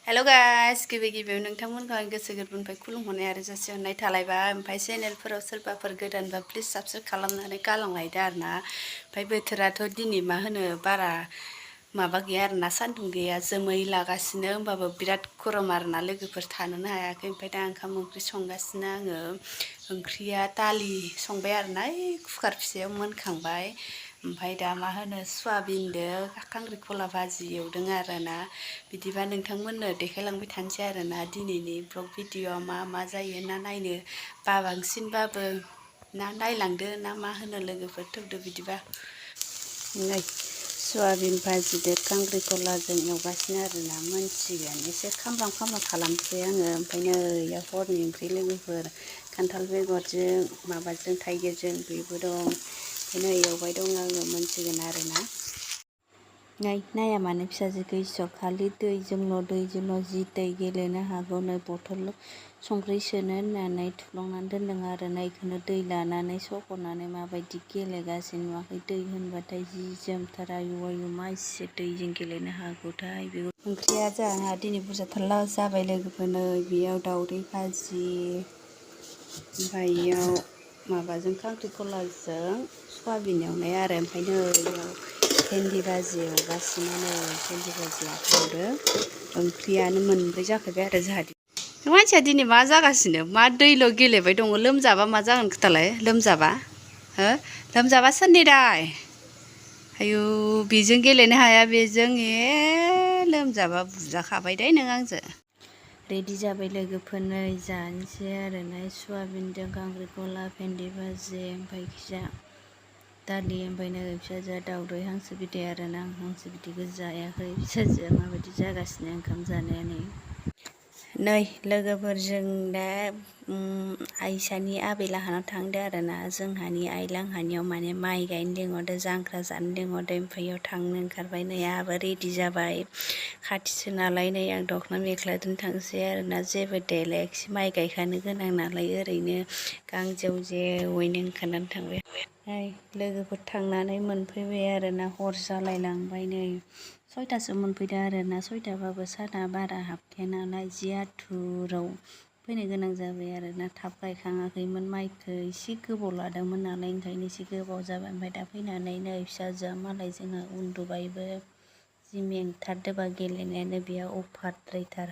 Hello guys गिबि नोंथांमोनखौ आं गोसो गोरबोनिफ्राय खुलुमहरनाय आरो जासिहरनाय थालायबाय। ओमफ्राय चेनेलफोराव सोरबाफोर गोदानबा प्लिज साबस्क्राइब खालामनानै गालांलायदो आरोना। ओमफ्राय बोथोराथ' दिनै मा होनो बारा माबा गैया आरोना, सान्दुं गैया, जोमै लागासिनो, होमबाबो बिराद गरम आरोना, लोगोफोर थानोनो हायाखै। ओमफ्राय दा ओंखाम ओंख्रि संगासिनो आङो। ओंख्रिया दालि संबाय आरोना, कुकार फिसायाव मोनखांबाय। ओमफ्राय दा मा होनो सयाबिनजों खांख्रिखला भाजि एवदों आरोना। बिदिबा नोंथांमोननो देखायलांबाय थानोसै आरोना दिनैनि ब्लग भिडिअ'आ मा जायो, ना नायनो बाबांसिनबाबो ना नायलांदो ना मा होनो लोगोफोर। थौदो बिदिबा। नै सयाबिन भाजिदो खांख्रिखलाजों एवगासिनो आरोना, मोनसिगोन एसे खामब्राम खालामसै आङो। ओमफ्राय नै हरनि ओंख्रि लोगोफोर, खान्थाल बेगरजों माबाजों थाइगिरजों बेबो दं। ओमफ्राय नै एवबाय दं आङो, मोनसिगोन आरोना। नाया मानो फिसाजोखौ इसर खालि दैजोंल' जि दै गेलेनो हागौ नै बथल संख्रि सोनो होननानै थुफ्लंनानै दोनदों आरो ना। इखौनो दै लानानै सख'नानै माबायदि गेलेगासिनो नुवाखै। दै होनबाथाय जि जोमथार आयु मा इसे दैजों गेलेनो हागौथाय। बेखौ ओंख्रिया जोंहा दिनै बुरजाथारला जाबाय लोगोफोर। नै बेयाव दाउदै भाजि, ओमफ्राय इयाव माबाजों खांख्रिखलाजों सयाबिन एवनाय आरो। ओमफ्राय नै बेयाव भेन्दि भाजि एवगासिनो, नै भेन्दि भाजिया थावदो। ओंख्रियानो मोनब्रै जाखाबाय आरो जोंहा। मानसिया दिनै मा जागासिनो, मा दैल' गेलेबाय दङ। लोमजाबा मा जागोन खोथालाय, लोमजाबा हो लोमजाबा सोरनि दाय? आयु बेजों गेलेनो हाया, बेजों लोमजाबा बुजाखाबाय दे नों आंजों। रेडि जाबाय लोगोफोर, नै जानोसै आरोना। सयाबिनजों खांख्रिखला, भेन्दि भाजि, ओमफ्राय खिजा दालि, ओमफ्राय नै फिसाजोआ दाउदै हांसो बिदै आरोना। आं हांसो बिदैखौ जायाखै। फिसाजोआ माबायदि जागासिनो ओंखाम जानाया। नै लोगोफोर, जों दा आइसानि आबै लाहानाव थांदो आरोना। जोंहानि आइ लाहानियाव माने माइ गायनो लिंहरदो, जांख्रा जानो लिंहरदो। ओमफ्राय इयाव थांनो ओंखारबाय। नै आहाबो रेडि जाबाय, खाथिसो नालाय। नै आं दख'ना मेख्लाजों थांसै आरोना, जेबो देलायाखिसै, माइ गायखानो गोनां नालाय। ओरैनो गांजेव जेवैनो ओंखारनानै थांबाय। नै लोगोफोर थांनानै मोनफैबाय आरोना, हर जालायलांबाय। नै 6टासो मोनफैदों आरोना। 6टाबाबो साना बारा हाबखाया नालाय, जि आथुराव फैनो गोनां जाबाय आरोना। थाब गायखाङाखैमोन माइखौ, एसे गोबाव लादोंमोन नालाय, ओंखायनो एसे गोबाव जाबाय। ओमफ्राय दा फैनानै नै फिसाजोआ मालाय जोंहा उन्दुबायबो, जि मेंथारदोबा गेलेनायानो बेयाव अफारद्रायथार।